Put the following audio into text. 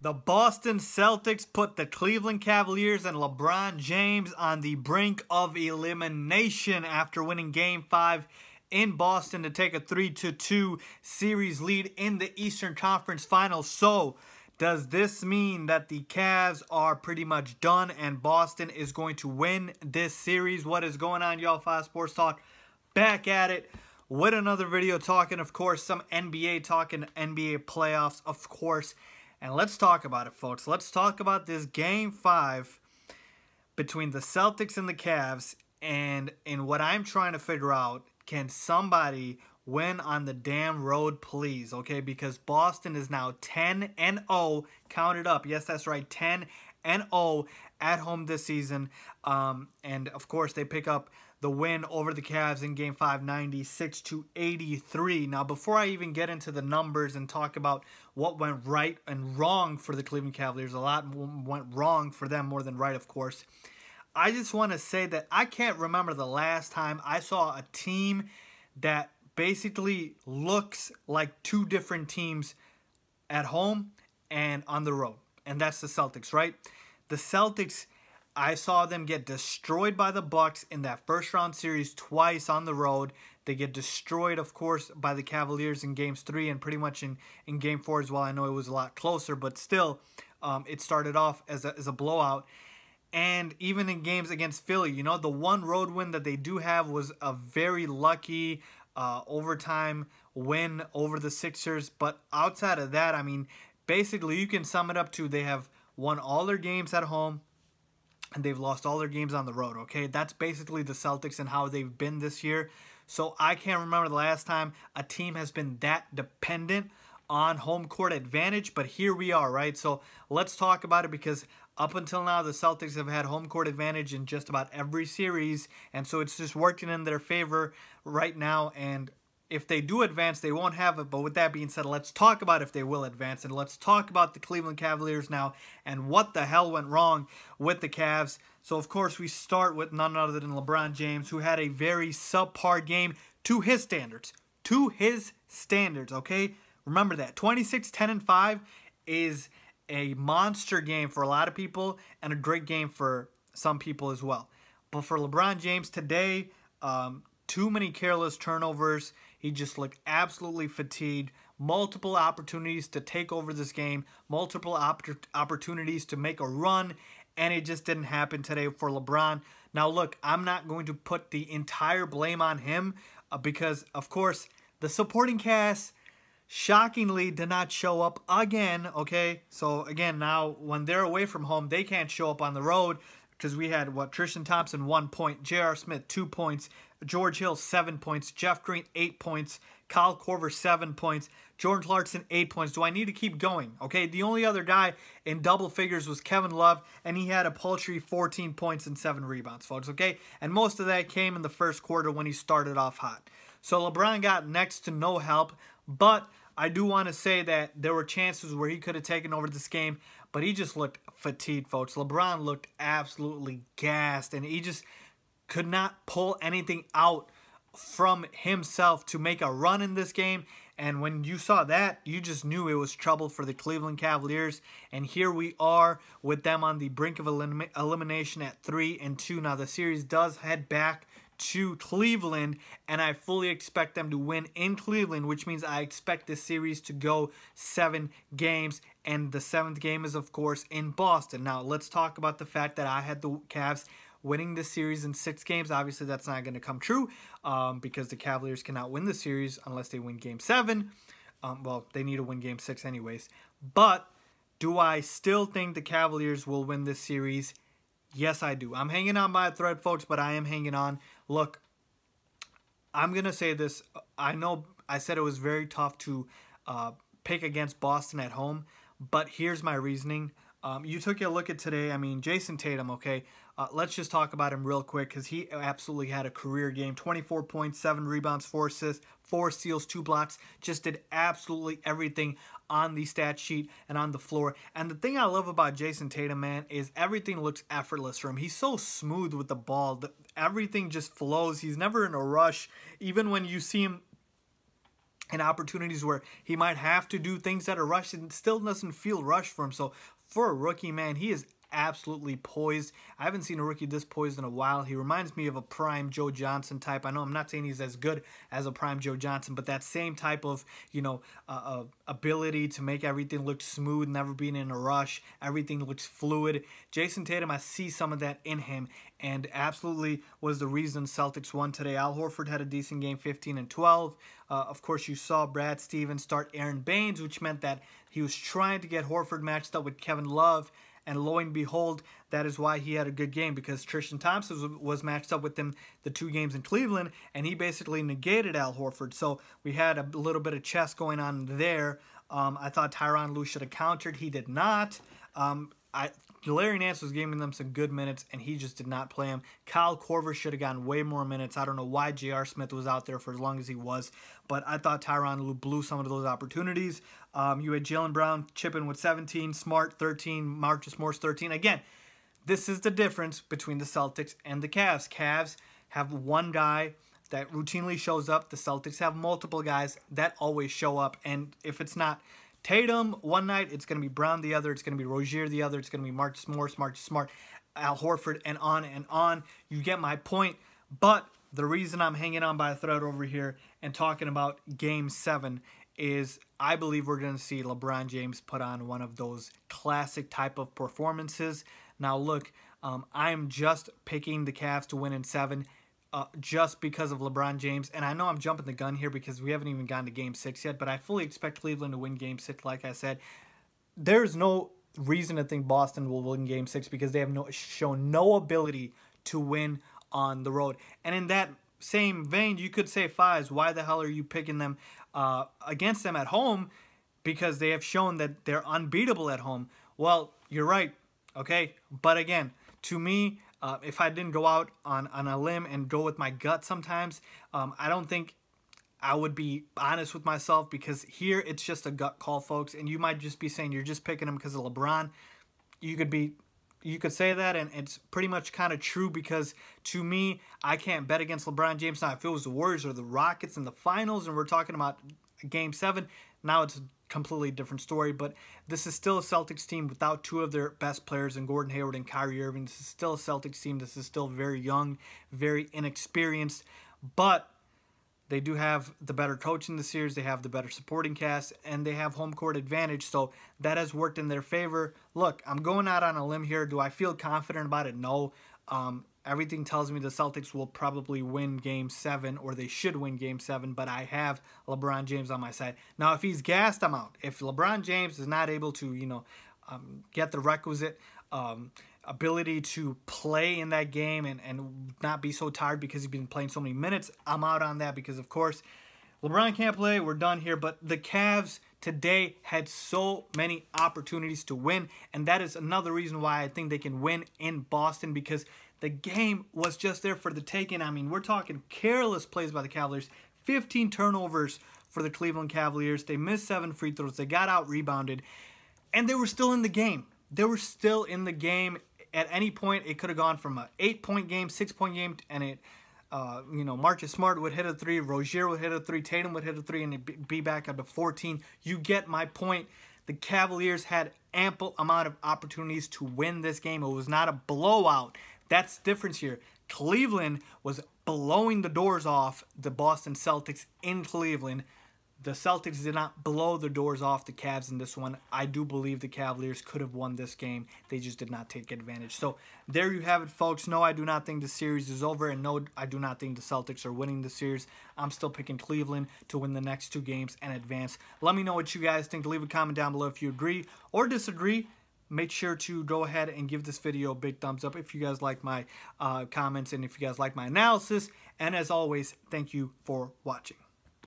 The Boston Celtics put the Cleveland Cavaliers and LeBron James on the brink of elimination after winning Game 5 in Boston to take a 3-2 series lead in the Eastern Conference Finals. So, does this mean that the Cavs are pretty much done and Boston is going to win this series? What is going on, y'all? 5 Sports Talk back at it with another video talking, of course, some NBA, talking NBA playoffs, of course. And let's talk about it, folks. Let's talk about this Game 5 between the Celtics and the Cavs. And in what I'm trying to figure out, can somebody win on the damn road, please? Okay, because Boston is now 10-0. Count it up. Yes, that's right, 10-0 at home this season. And, of course, they pick up the win over the Cavs in Game 5, 96-83. Now, before I even get into the numbers and talk about what went right and wrong for the Cleveland Cavaliers, a lot went wrong for them more than right, of course. I just want to say that I can't remember the last time I saw a team that basically looks like two different teams at home and on the road. And that's the Celtics, right? The Celtics, I saw them get destroyed by the Bucks in that first round series twice on the road. They get destroyed, of course, by the Cavaliers in Games 3 and pretty much in Game 4 as well. I know it was a lot closer, but still, it started off as a blowout. And even in games against Philly, you know, the one road win that they do have was a very lucky overtime win over the Sixers. But outside of that, I mean, basically you can sum it up to they have won all their games at home and they've lost all their games on the road, okay? That's basically the Celtics and how they've been this year. So I can't remember the last time a team has been that dependent on home court advantage, but here we are, right? So let's talk about it because up until now, the Celtics have had home court advantage in just about every series, and so it's just working in their favor right now, and if they do advance, they won't have it. But with that being said, let's talk about if they will advance, and let's talk about the Cleveland Cavaliers now and what the hell went wrong with the Cavs. So, of course, we start with none other than LeBron James, who had a very subpar game to his standards. To his standards, okay? Remember that. 26-10-5 is a monster game for a lot of people and a great game for some people as well. But for LeBron James today, too many careless turnovers. He just looked absolutely fatigued. Multiple opportunities to take over this game. Multiple opportunities to make a run. And it just didn't happen today for LeBron. Now, look, I'm not going to put the entire blame on him because, of course, the supporting cast shockingly did not show up again, okay? So, again, now when they're away from home, they can't show up on the road because we had, Tristan Thompson, 1 point, J.R. Smith, 2 points, George Hill, 7 points, Jeff Green, 8 points, Kyle Korver, 7 points, Jordan Clarkson, 8 points. Do I need to keep going? Okay, the only other guy in double figures was Kevin Love, and he had a paltry 14 points and 7 rebounds, folks, okay? And most of that came in the first quarter when he started off hot. So LeBron got next to no help, but I do want to say that there were chances where he could have taken over this game, but he just looked fatigued, folks. LeBron looked absolutely gassed, and he just could not pull anything out from himself to make a run in this game. And when you saw that, you just knew it was trouble for the Cleveland Cavaliers. And here we are with them on the brink of elimination at 3-2. Now, the series does head back to Cleveland, and I fully expect them to win in Cleveland, which means I expect this series to go 7 games, and the 7th game is, of course, in Boston. Now, let's talk about the fact that I had the Cavs winning this series in 6 games. Obviously, that's not going to come true because the Cavaliers cannot win the series unless they win Game 7. Well, they need to win Game 6 anyways. But do I still think the Cavaliers will win this series? Yes, I do. I'm hanging on by a thread, folks, but I am hanging on. Look, I'm going to say this. I know I said it was very tough to pick against Boston at home, but here's my reasoning. You took a look at today. I mean, Jason Tatum, okay? Let's just talk about him real quick because he absolutely had a career game. 24 points, 7 rebounds, 4 assists, 4 steals, 2 blocks. Just did absolutely everything on the stat sheet and on the floor. And the thing I love about Jason Tatum, man, is everything looks effortless for him. He's so smooth with the ball. Everything just flows. He's never in a rush. Even when you see him and opportunities where he might have to do things that are rushed, and still doesn't feel rushed for him. So for a rookie, man, he is absolutely poised. I haven't seen a rookie this poised in a while. He reminds me of a prime Joe Johnson type. I know I'm not saying he's as good as a prime Joe Johnson, but that same type of, ability to make everything look smooth, never being in a rush. Everything looks fluid. Jason Tatum, I see some of that in him, and absolutely was the reason Celtics won today. Al Horford had a decent game, 15 and 12. Of course, you saw Brad Stevens start Aaron Baines, which meant that he was trying to get Horford matched up with Kevin Love. And lo and behold, that is why he had a good game, because Tristan Thompson was matched up with him the 2 games in Cleveland, and he basically negated Al Horford. So we had a little bit of chess going on there. I thought Tyronn Lue should have countered. He did not. Larry Nance was giving them some good minutes, and he just did not play him. Kyle Korver should have gotten way more minutes. I don't know why J.R. Smith was out there for as long as he was, but I thought Tyronn Lue blew some of those opportunities. You had Jaylen Brown chipping with 17, Smart 13, Marcus Morris 13. Again, this is the difference between the Celtics and the Cavs. Cavs have one guy that routinely shows up. The Celtics have multiple guys that always show up, and if it's not Tatum one night, it's going to be Brown the other, it's going to be Rozier the other, it's going to be Marcus Morris, Marcus Smart, Al Horford, and on and on. You get my point. But the reason I'm hanging on by a thread over here and talking about Game 7 is I believe we're going to see LeBron James put on one of those classic type of performances. Now look, I'm just picking the Cavs to win in 7. Just because of LeBron James. And I know I'm jumping the gun here because we haven't even gotten to Game 6 yet, but I fully expect Cleveland to win Game 6, like I said. There's no reason to think Boston will win Game 6 because they have shown no ability to win on the road. And in that same vein, you could say, Fives, why the hell are you picking them against them at home? Because they have shown that they're unbeatable at home. Well, you're right, okay? But again, to me, if I didn't go out on a limb and go with my gut sometimes, I don't think I would be honest with myself, because here it's just a gut call, folks. And you might just be saying you're just picking him because of LeBron. You could say that, and it's pretty much kind of true, because to me, I can't bet against LeBron James. Now, if it was the Warriors or the Rockets in the finals and we're talking about Game 7, now it's a completely different story. But this is still a Celtics team without 2 of their best players in Gordon Hayward and Kyrie Irving. This is still a Celtics team. This is still very young, very inexperienced, but they do have the better coach in the series. They have the better supporting cast, and they have home court advantage, so that has worked in their favor. Look, I'm going out on a limb here. Do I feel confident about it? No. Everything tells me the Celtics will probably win Game 7, or they should win Game 7, but I have LeBron James on my side. Now, if he's gassed, I'm out. If LeBron James is not able to, get the requisite ability to play in that game and not be so tired because he's been playing so many minutes, I'm out on that, because, of course, LeBron can't play. We're done here. But the Cavs today had so many opportunities to win, and that is another reason why I think they can win in Boston, because the game was just there for the taking. I mean, we're talking careless plays by the Cavaliers, 15 turnovers for the Cleveland Cavaliers. They missed 7 free throws. They got out-rebounded, and they were still in the game. They were still in the game. At any point, it could have gone from an 8-point game, 6-point game, and it, Marcus Smart would hit a 3, Rozier would hit a 3, Tatum would hit a 3, and it'd be back up to 14. You get my point. The Cavaliers had ample amount of opportunities to win this game. It was not a blowout. That's the difference here. Cleveland was blowing the doors off the Boston Celtics in Cleveland. The Celtics did not blow the doors off the Cavs in this one. I do believe the Cavaliers could have won this game. They just did not take advantage. So there you have it, folks. No, I do not think the series is over. And no, I do not think the Celtics are winning the series. I'm still picking Cleveland to win the next 2 games and advance. Let me know what you guys think. Leave a comment down below if you agree or disagree. Make sure to go ahead and give this video a big thumbs up if you guys like my comments and if you guys like my analysis. And as always, thank you for watching.